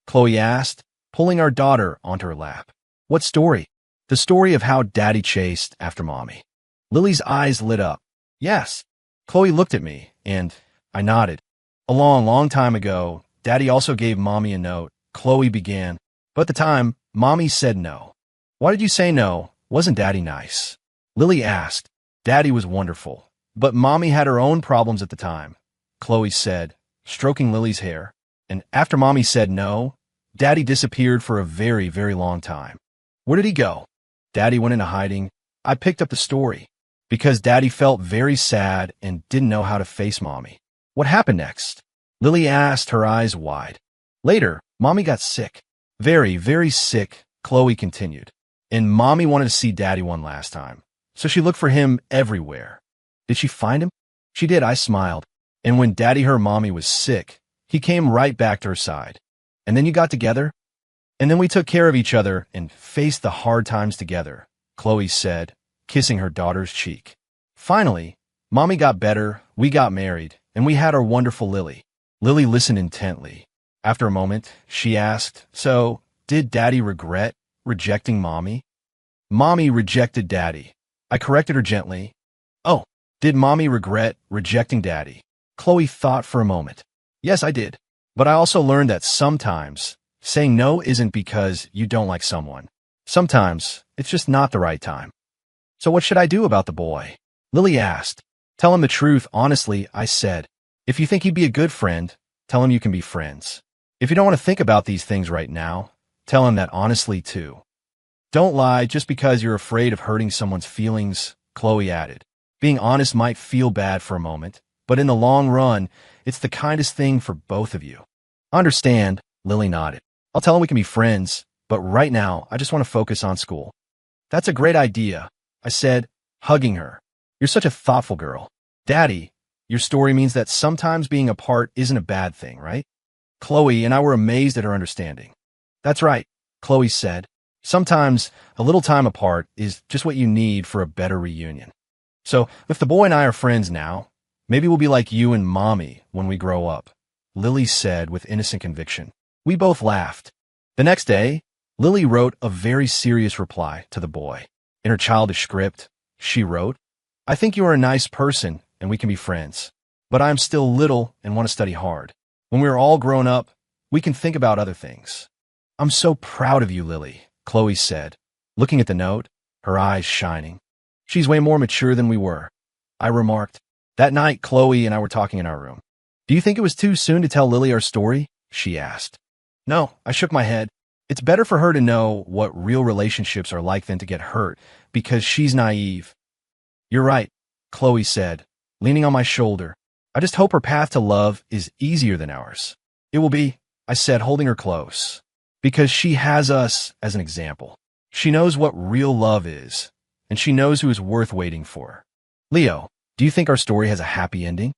Chloe asked, pulling our daughter onto her lap. What story? The story of how Daddy chased after Mommy. Lily's eyes lit up. Yes. Chloe looked at me, and I nodded. A long time ago, Daddy also gave Mommy a note. Chloe began, but at the time, Mommy said no. Why did you say no? Wasn't Daddy nice? Lily asked. Daddy was wonderful, but Mommy had her own problems at the time, Chloe said, stroking Lily's hair. And after Mommy said no, Daddy disappeared for a very long time. Where did he go? Daddy went into hiding. I picked up the story because Daddy felt very sad and didn't know how to face Mommy. What happened next? Lily asked, her eyes wide. Later, Mommy got sick. Very sick, Chloe continued. And Mommy wanted to see Daddy one last time. So she looked for him everywhere. Did she find him? She did, I smiled. And when Daddy heard Mommy was sick, he came right back to her side. And then you got together? And then we took care of each other and faced the hard times together, Chloe said, kissing her daughter's cheek. Finally, Mommy got better, we got married, and we had our wonderful Lily. Lily listened intently. After a moment, she asked, so, did Daddy regret rejecting Mommy? Mommy rejected Daddy. I corrected her gently. Oh, did Mommy regret rejecting Daddy? Chloe thought for a moment. Yes, I did. But I also learned that sometimes saying no isn't because you don't like someone. Sometimes it's just not the right time. So what should I do about the boy? Lily asked. Tell him the truth, honestly, I said. If you think he'd be a good friend, tell him you can be friends. If you don't want to think about these things right now, tell him that honestly too. Don't lie just because you're afraid of hurting someone's feelings, Chloe added. Being honest might feel bad for a moment, but in the long run, it's the kindest thing for both of you. Understand, Lily nodded. I'll tell him we can be friends, but right now, I just want to focus on school. That's a great idea, I said, hugging her. You're such a thoughtful girl. Daddy, your story means that sometimes being apart isn't a bad thing, right? Chloe and I were amazed at her understanding. That's right, Chloe said. Sometimes a little time apart is just what you need for a better reunion. So if the boy and I are friends now, maybe we'll be like you and Mommy when we grow up, Lily said with innocent conviction. We both laughed. The next day, Lily wrote a very serious reply to the boy. In her childish script, she wrote, I think you are a nice person and we can be friends, but I am still little and want to study hard. When we are all grown up, we can think about other things. I'm so proud of you, Lily, Chloe said, looking at the note, her eyes shining. She's way more mature than we were, I remarked. That night, Chloe and I were talking in our room. Do you think it was too soon to tell Lily our story? She asked. No, I shook my head. It's better for her to know what real relationships are like than to get hurt, because she's naive. You're right, Chloe said, leaning on my shoulder. I just hope her path to love is easier than ours. It will be, I said, holding her close, because she has us as an example. She knows what real love is, and she knows who is worth waiting for. Leo, do you think our story has a happy ending?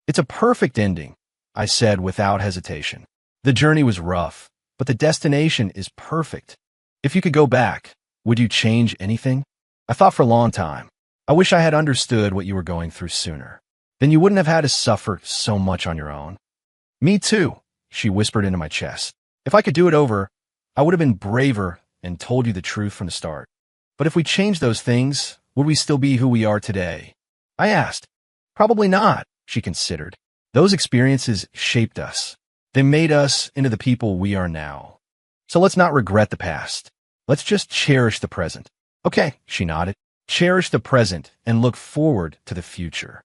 It's a perfect ending, I said without hesitation. The journey was rough, but the destination is perfect. If you could go back, would you change anything? I thought for a long time. I wish I had understood what you were going through sooner. Then you wouldn't have had to suffer so much on your own. Me too, she whispered into my chest. If I could do it over, I would have been braver and told you the truth from the start. But if we changed those things, would we still be who we are today? I asked. Probably not, she considered. Those experiences shaped us. They made us into the people we are now. So let's not regret the past. Let's just cherish the present. Okay, she nodded. Cherish the present and look forward to the future.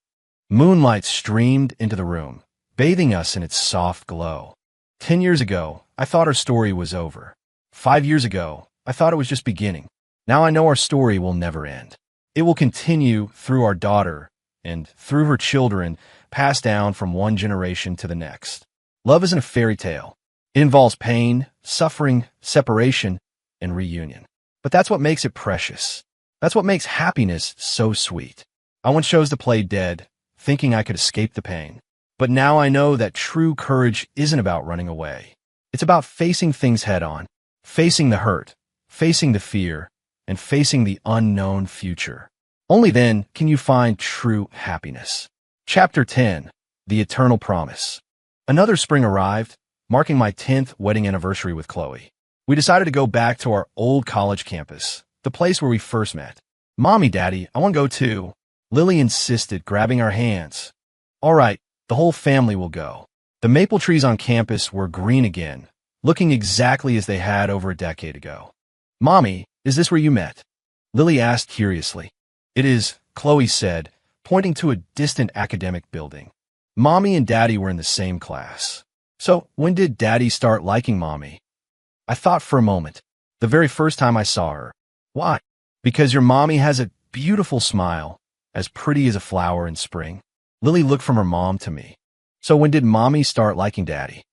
Moonlight streamed into the room, bathing us in its soft glow. 10 years ago, I thought our story was over. 5 years ago, I thought it was just beginning. Now I know our story will never end. It will continue through our daughter and through her children, passed down from one generation to the next. Love isn't a fairy tale. It involves pain, suffering, separation, and reunion. But that's what makes it precious. That's what makes happiness so sweet. I once chose to play dead, thinking I could escape the pain. But now I know that true courage isn't about running away. It's about facing things head on, facing the hurt, facing the fear, and facing the unknown future. Only then can you find true happiness. Chapter 10. The Eternal Promise. Another spring arrived, marking my 10th wedding anniversary with Chloe. We decided to go back to our old college campus, the place where we first met. Mommy, Daddy, I want to go too. Lily insisted, grabbing our hands. All right, the whole family will go. The maple trees on campus were green again, looking exactly as they had over a decade ago. Mommy, is this where you met? Lily asked curiously. It is, Chloe said, pointing to a distant academic building. Mommy and Daddy were in the same class. So, when did Daddy start liking Mommy? I thought for a moment. The very first time I saw her. Why? Because your mommy has a beautiful smile, as pretty as a flower in spring. Lily looked from her mom to me. So when did Mommy start liking Daddy?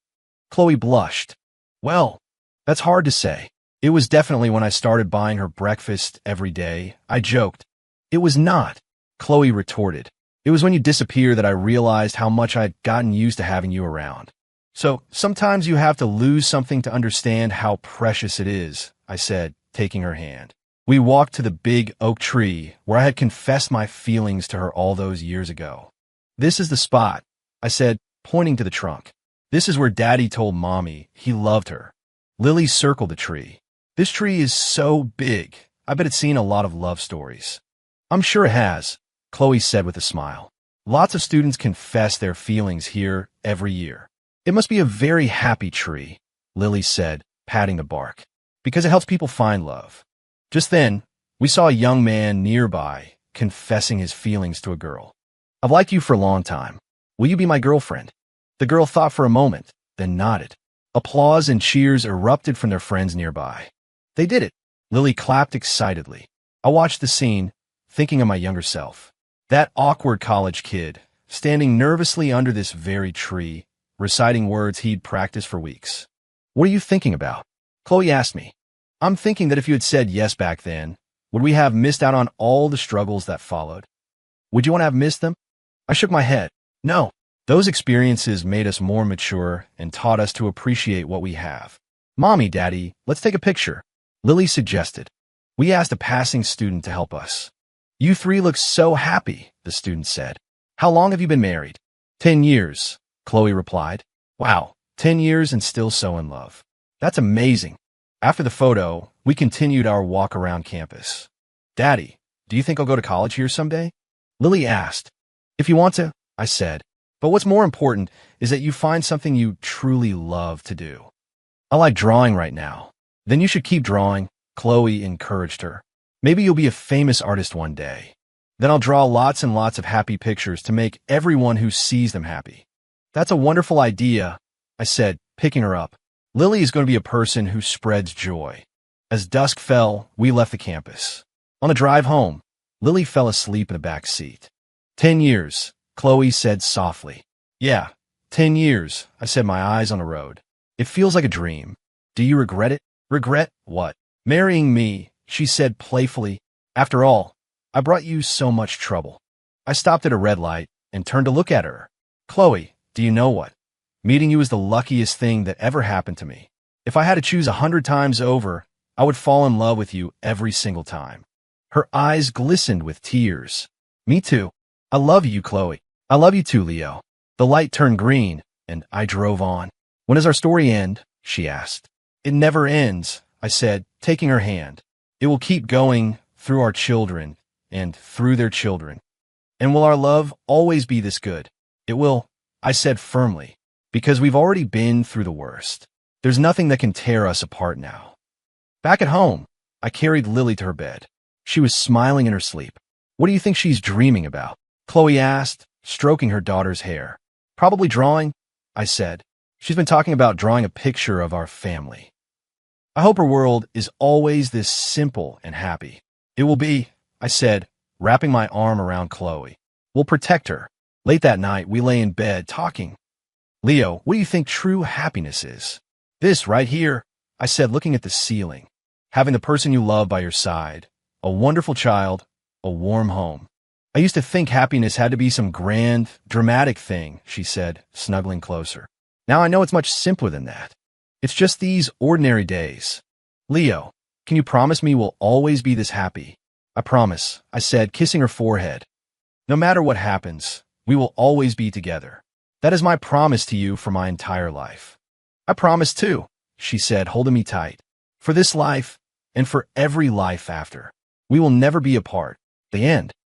Chloe blushed. Well, that's hard to say. It was definitely when I started buying her breakfast every day. I joked. It was not, Chloe retorted. It was when you disappeared that I realized how much I'd gotten used to having you around. So, sometimes you have to lose something to understand how precious it is, I said, taking her hand. We walked to the big oak tree where I had confessed my feelings to her all those years ago. This is the spot, I said, pointing to the trunk. This is where Daddy told Mommy he loved her. Lily circled the tree. This tree is so big, I bet it's seen a lot of love stories. I'm sure it has, Chloe said with a smile. Lots of students confess their feelings here every year. It must be a very happy tree, Lily said, patting the bark, because it helps people find love. Just then, we saw a young man nearby confessing his feelings to a girl. I've liked you for a long time. Will you be my girlfriend? The girl thought for a moment, then nodded. Applause and cheers erupted from their friends nearby. They did it. Lily clapped excitedly. I watched the scene, thinking of my younger self. That awkward college kid, standing nervously under this very tree, reciting words he'd practiced for weeks. What are you thinking about? Chloe asked me. I'm thinking that if you had said yes back then, would we have missed out on all the struggles that followed? Would you want to have missed them? I shook my head. No. Those experiences made us more mature and taught us to appreciate what we have. Mommy, Daddy, let's take a picture, Lily suggested. We asked a passing student to help us. You three look so happy, the student said. How long have you been married? 10 years, Chloe replied. Wow, 10 years and still so in love. That's amazing. After the photo, we continued our walk around campus. Daddy, do you think I'll go to college here someday? Lily asked. If you want to, I said. But what's more important is that you find something you truly love to do. I like drawing right now. Then you should keep drawing, Chloe encouraged her. Maybe you'll be a famous artist one day. Then I'll draw lots and lots of happy pictures to make everyone who sees them happy. That's a wonderful idea, I said, picking her up. Lily is going to be a person who spreads joy. As dusk fell, we left the campus. On the drive home, Lily fell asleep in the back seat. 10 years, Chloe said softly. Yeah, 10 years, I said, my eyes on the road. It feels like a dream. Do you regret it? Regret what? Marrying me, she said playfully. After all, I brought you so much trouble. I stopped at a red light and turned to look at her. Chloe, do you know what? Meeting you is the luckiest thing that ever happened to me. If I had to choose 100 times over, I would fall in love with you every single time. Her eyes glistened with tears. Me too. I love you, Chloe. I love you too, Leo. The light turned green, and I drove on. When does our story end? She asked. It never ends, I said, taking her hand. It will keep going through our children and through their children. And will our love always be this good? It will, I said firmly, because we've already been through the worst. There's nothing that can tear us apart now. Back at home, I carried Lily to her bed. She was smiling in her sleep. What do you think she's dreaming about? Chloe asked, stroking her daughter's hair. Probably drawing, I said. She's been talking about drawing a picture of our family. I hope her world is always this simple and happy. It will be, I said, wrapping my arm around Chloe. We'll protect her. Late that night, we lay in bed talking. Leo, what do you think true happiness is? This right here, I said, looking at the ceiling. Having the person you love by your side, a wonderful child, a warm home. I used to think happiness had to be some grand, dramatic thing, she said, snuggling closer. Now I know it's much simpler than that. It's just these ordinary days. Leo, can you promise me we'll always be this happy? I promise, I said, kissing her forehead. No matter what happens, we will always be together. That is my promise to you for my entire life. I promise too, she said, holding me tight. For this life, and for every life after. We will never be apart. The end.